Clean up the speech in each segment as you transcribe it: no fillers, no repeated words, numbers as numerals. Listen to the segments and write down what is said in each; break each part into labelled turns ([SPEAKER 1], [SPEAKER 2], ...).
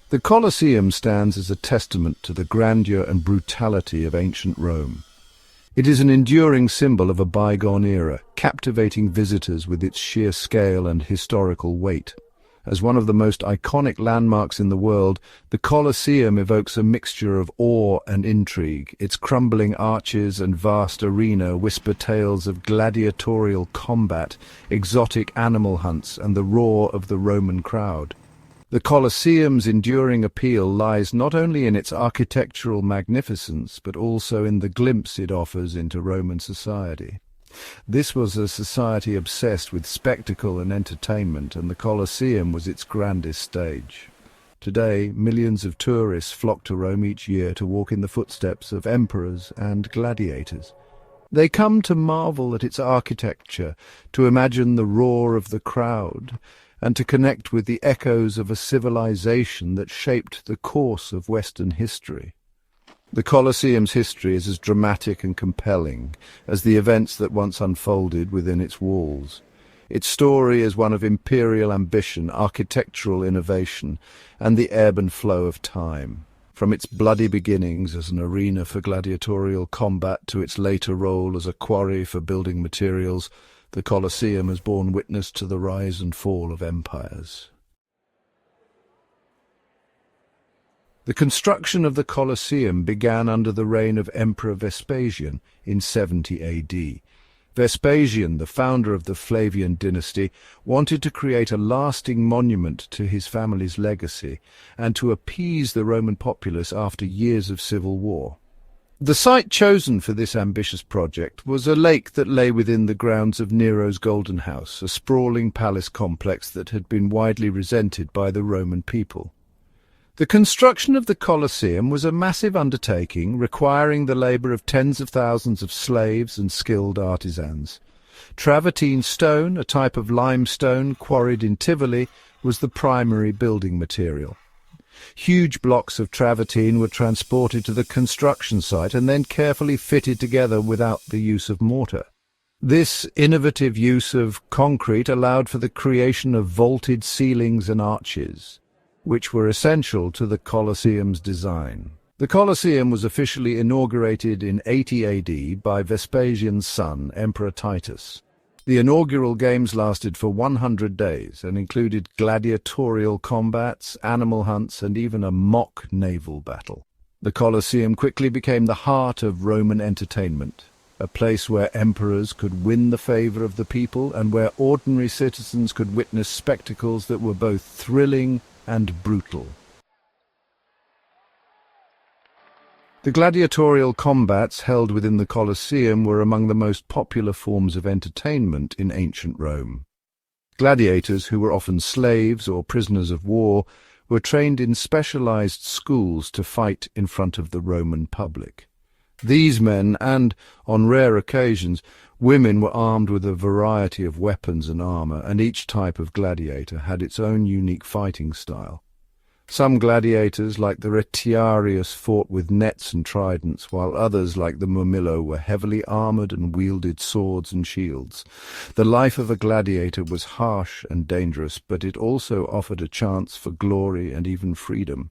[SPEAKER 1] The Colosseum stands as a testament to the grandeur and brutality of ancient Rome. It is an enduring symbol of a bygone era, captivating visitors with its sheer scale and historical weight. As one of the most iconic landmarks in the world, the Colosseum evokes a mixture of awe and intrigue. Its crumbling arches and vast arena whisper tales of gladiatorial combat, exotic animal hunts, and the roar of the Roman crowd. The Colosseum's enduring appeal lies not only in its architectural magnificence, but also in the glimpse it offers into Roman society. This was a society obsessed with spectacle and entertainment, and the Colosseum was its grandest stage. Today, millions of tourists flock to Rome each year to walk in the footsteps of emperors and gladiators. They come to marvel at its architecture, to imagine the roar of the crowd, and to connect with the echoes of a civilization that shaped the course of Western history. The Colosseum's history is as dramatic and compelling as the events that once unfolded within its walls. Its story is one of imperial ambition, architectural innovation, and the ebb and flow of time. From its bloody beginnings as an arena for gladiatorial combat to its later role as a quarry for building materials, the Colosseum has borne witness to the rise and fall of empires. The construction of the Colosseum began under the reign of Emperor Vespasian in 70 AD. Vespasian, the founder of the Flavian dynasty, wanted to create a lasting monument to his family's legacy and to appease the Roman populace after years of civil war. The site chosen for this ambitious project was a lake that lay within the grounds of Nero's Golden House, a sprawling palace complex that had been widely resented by the Roman people. The construction of the Colosseum was a massive undertaking requiring the labour of tens of thousands of slaves and skilled artisans. Travertine stone, a type of limestone quarried in Tivoli, was the primary building material. Huge blocks of travertine were transported to the construction site and then carefully fitted together without the use of mortar. This innovative use of concrete allowed for the creation of vaulted ceilings and arches, which were essential to the Colosseum's design. The Colosseum was officially inaugurated in 80 AD by Vespasian's son, Emperor Titus. The inaugural games lasted for 100 days and included gladiatorial combats, animal hunts, and even a mock naval battle. The Colosseum quickly became the heart of Roman entertainment, a place where emperors could win the favor of the people and where ordinary citizens could witness spectacles that were both thrilling and brutal. The gladiatorial combats held within the Colosseum were among the most popular forms of entertainment in ancient Rome. Gladiators, who were often slaves or prisoners of war, were trained in specialized schools to fight in front of the Roman public. These men, and, on rare occasions, women, were armed with a variety of weapons and armor, and each type of gladiator had its own unique fighting style. Some gladiators, like the Retiarius, fought with nets and tridents, while others, like the Murmillo, were heavily armored and wielded swords and shields. The life of a gladiator was harsh and dangerous, but it also offered a chance for glory and even freedom.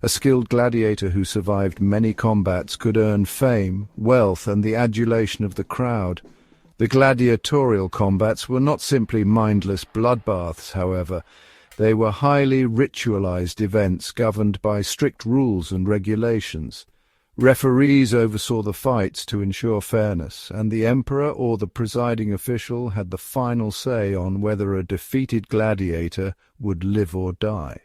[SPEAKER 1] A skilled gladiator who survived many combats could earn fame, wealth, and the adulation of the crowd. The gladiatorial combats were not simply mindless bloodbaths, however. They were highly ritualized events governed by strict rules and regulations. Referees oversaw the fights to ensure fairness, and the emperor or the presiding official had the final say on whether a defeated gladiator would live or die.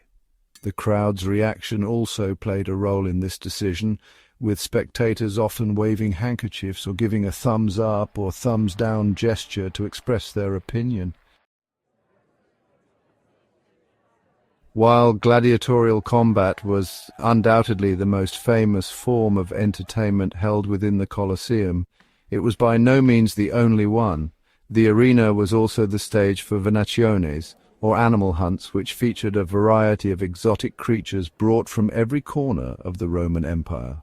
[SPEAKER 1] The crowd's reaction also played a role in this decision, with spectators often waving handkerchiefs or giving a thumbs-up or thumbs-down gesture to express their opinion. While gladiatorial combat was undoubtedly the most famous form of entertainment held within the Colosseum, it was by no means the only one. The arena was also the stage for venationes, or animal hunts, which featured a variety of exotic creatures brought from every corner of the Roman Empire.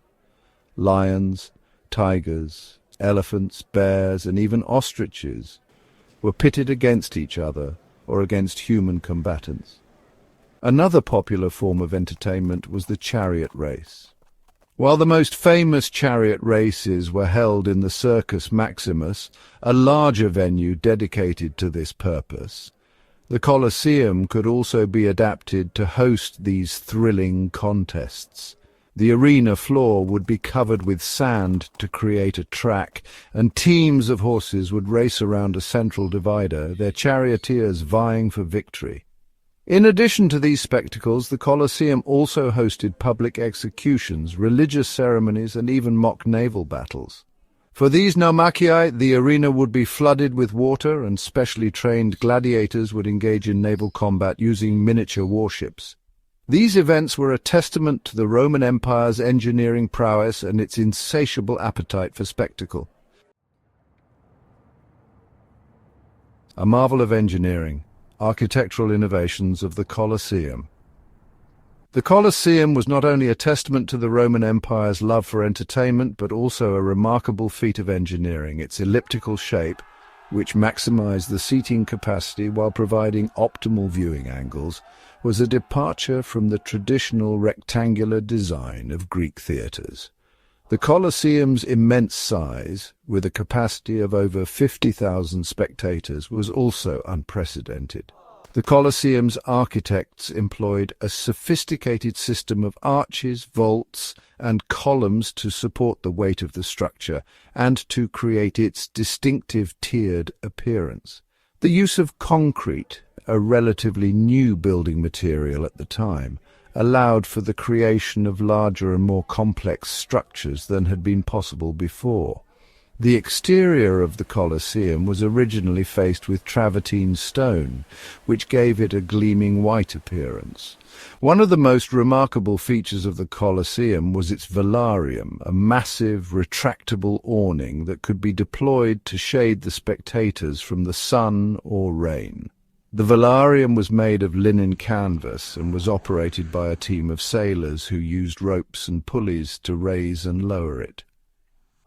[SPEAKER 1] Lions, tigers, elephants, bears, and even ostriches were pitted against each other or against human combatants. Another popular form of entertainment was the chariot race. While the most famous chariot races were held in the Circus Maximus, a larger venue dedicated to this purpose, the Colosseum could also be adapted to host these thrilling contests. The arena floor would be covered with sand to create a track, and teams of horses would race around a central divider, their charioteers vying for victory. In addition to these spectacles, the Colosseum also hosted public executions, religious ceremonies, and even mock naval battles. For these naumachii, the arena would be flooded with water, and specially trained gladiators would engage in naval combat using miniature warships. These events were a testament to the Roman Empire's engineering prowess and its insatiable appetite for spectacle. A marvel of engineering, architectural innovations of the Colosseum. The Colosseum was not only a testament to the Roman Empire's love for entertainment, but also a remarkable feat of engineering. Its elliptical shape, which maximized the seating capacity while providing optimal viewing angles, was a departure from the traditional rectangular design of Greek theatres. The Colosseum's immense size, with a capacity of over 50,000 spectators, was also unprecedented. The Colosseum's architects employed a sophisticated system of arches, vaults, and columns to support the weight of the structure and to create its distinctive tiered appearance. The use of concrete, a relatively new building material at the time, allowed for the creation of larger and more complex structures than had been possible before. The exterior of the Colosseum was originally faced with travertine stone, which gave it a gleaming white appearance. One of the most remarkable features of the Colosseum was its velarium, a massive, retractable awning that could be deployed to shade the spectators from the sun or rain. The velarium was made of linen canvas and was operated by a team of sailors who used ropes and pulleys to raise and lower it.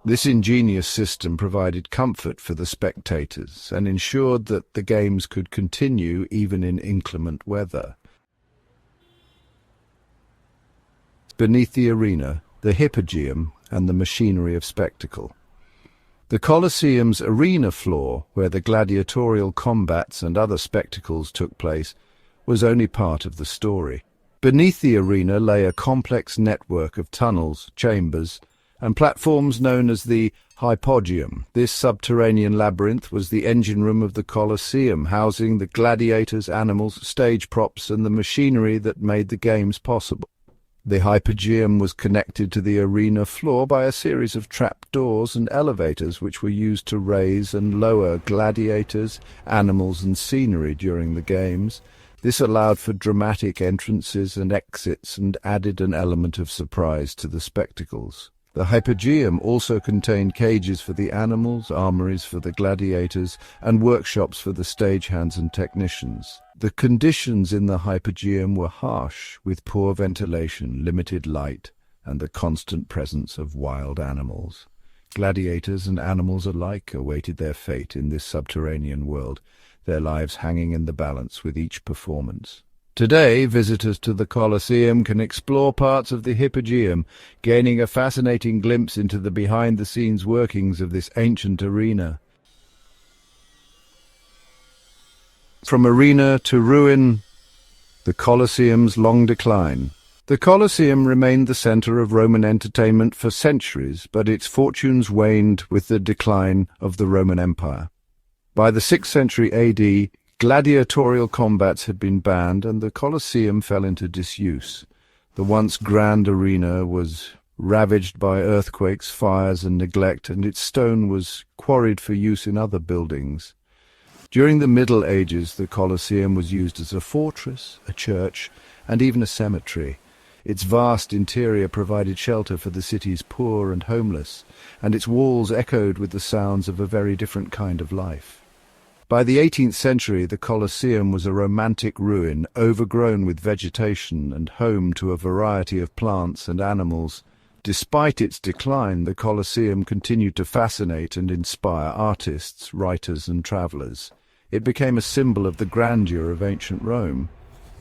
[SPEAKER 1] This ingenious system provided comfort for the spectators and ensured that the games could continue even in inclement weather. Beneath the arena, the Hypogeum and the machinery of spectacle. The Colosseum's arena floor, where the gladiatorial combats and other spectacles took place, was only part of the story. Beneath the arena lay a complex network of tunnels, chambers, and platforms known as the Hypogeum. This subterranean labyrinth was the engine room of the Colosseum, housing the gladiators, animals, stage props, and the machinery that made the games possible. The Hypogeum was connected to the arena floor by a series of trapdoors and elevators which were used to raise and lower gladiators, animals, and scenery during the games. This allowed for dramatic entrances and exits and added an element of surprise to the spectacles. The Hypogeum also contained cages for the animals, armories for the gladiators, and workshops for the stagehands and technicians. The conditions in the Hypogeum were harsh, with poor ventilation, limited light, and the constant presence of wild animals. Gladiators and animals alike awaited their fate in this subterranean world, their lives hanging in the balance with each performance. Today, visitors to the Colosseum can explore parts of the Hypogeum, gaining a fascinating glimpse into the behind-the-scenes workings of this ancient arena. From arena to ruin, the Colosseum's long decline. The Colosseum remained the center of Roman entertainment for centuries, but its fortunes waned with the decline of the Roman Empire. By the 6th century AD, gladiatorial combats had been banned and the Colosseum fell into disuse. The once grand arena was ravaged by earthquakes, fires, and neglect, and its stone was quarried for use in other buildings. During the Middle Ages, the Colosseum was used as a fortress, a church, and even a cemetery. Its vast interior provided shelter for the city's poor and homeless, and its walls echoed with the sounds of a very different kind of life. By the 18th century, the Colosseum was a romantic ruin, overgrown with vegetation and home to a variety of plants and animals. Despite its decline, the Colosseum continued to fascinate and inspire artists, writers, and travelers. It became a symbol of the grandeur of ancient Rome.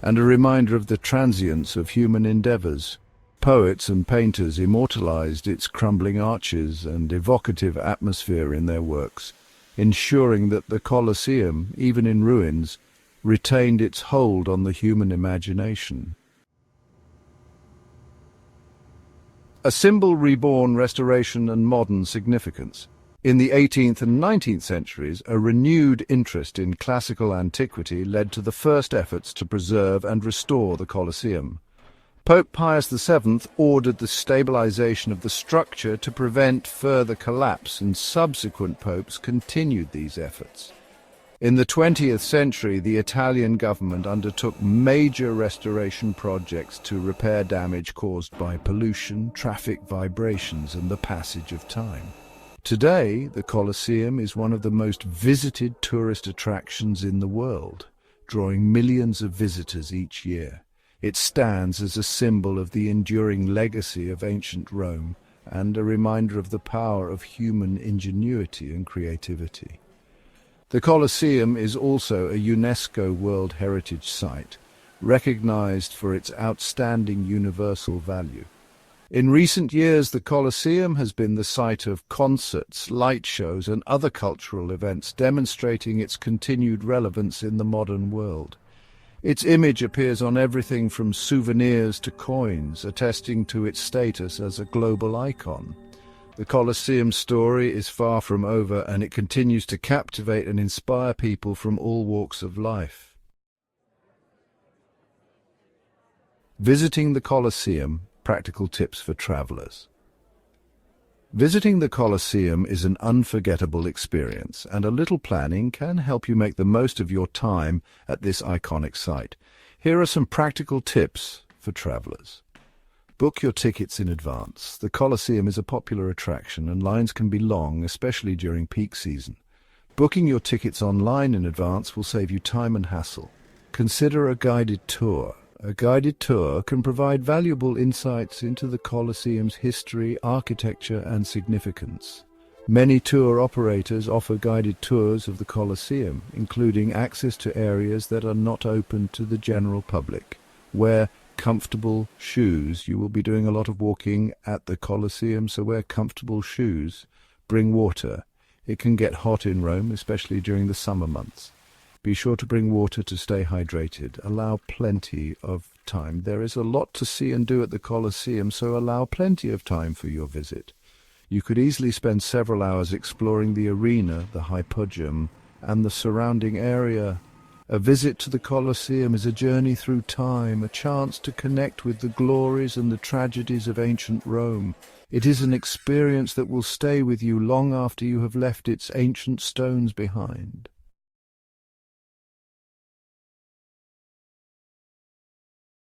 [SPEAKER 1] and a reminder of the transience of human endeavors. Poets and painters immortalized its crumbling arches and evocative atmosphere in their works, ensuring that the Colosseum, even in ruins, retained its hold on the human imagination. A symbol reborn, restoration and modern significance. In the 18th and 19th centuries, a renewed interest in classical antiquity led to the first efforts to preserve and restore the Colosseum. Pope Pius VII ordered the stabilization of the structure to prevent further collapse, and subsequent popes continued these efforts. In the 20th century, the Italian government undertook major restoration projects to repair damage caused by pollution, traffic vibrations, and the passage of time. Today, the Colosseum is one of the most visited tourist attractions in the world, drawing millions of visitors each year. It stands as a symbol of the enduring legacy of ancient Rome and a reminder of the power of human ingenuity and creativity. The Colosseum is also a UNESCO World Heritage Site, recognized for its outstanding universal value. In recent years, the Colosseum has been the site of concerts, light shows, and other cultural events, demonstrating its continued relevance in the modern world. Its image appears on everything from souvenirs to coins, attesting to its status as a global icon. The Colosseum story is far from over, and it continues to captivate and inspire people from all walks of life. Visiting the Colosseum, practical tips for travelers. Visiting the Colosseum is an unforgettable experience, and a little planning can help you make the most of your time at this iconic site. Here are some practical tips for travelers. Book your tickets in advance. The Colosseum is a popular attraction, and lines can be long, especially during peak season. Booking your tickets online in advance will save you time and hassle. Consider a guided tour. A guided tour can provide valuable insights into the Colosseum's history, architecture, and significance. Many tour operators offer guided tours of the Colosseum, including access to areas that are not open to the general public. Wear comfortable shoes. You will be doing a lot of walking at the Colosseum, so wear comfortable shoes. Bring water. It can get hot in Rome, especially during the summer months. Be sure to bring water to stay hydrated. Allow plenty of time. There is a lot to see and do at the Colosseum, so allow plenty of time for your visit. You could easily spend several hours exploring the arena, the Hypodium, and the surrounding area. A visit to the Colosseum is a journey through time, a chance to connect with the glories and the tragedies of ancient Rome. It is an experience that will stay with you long after you have left its ancient stones behind.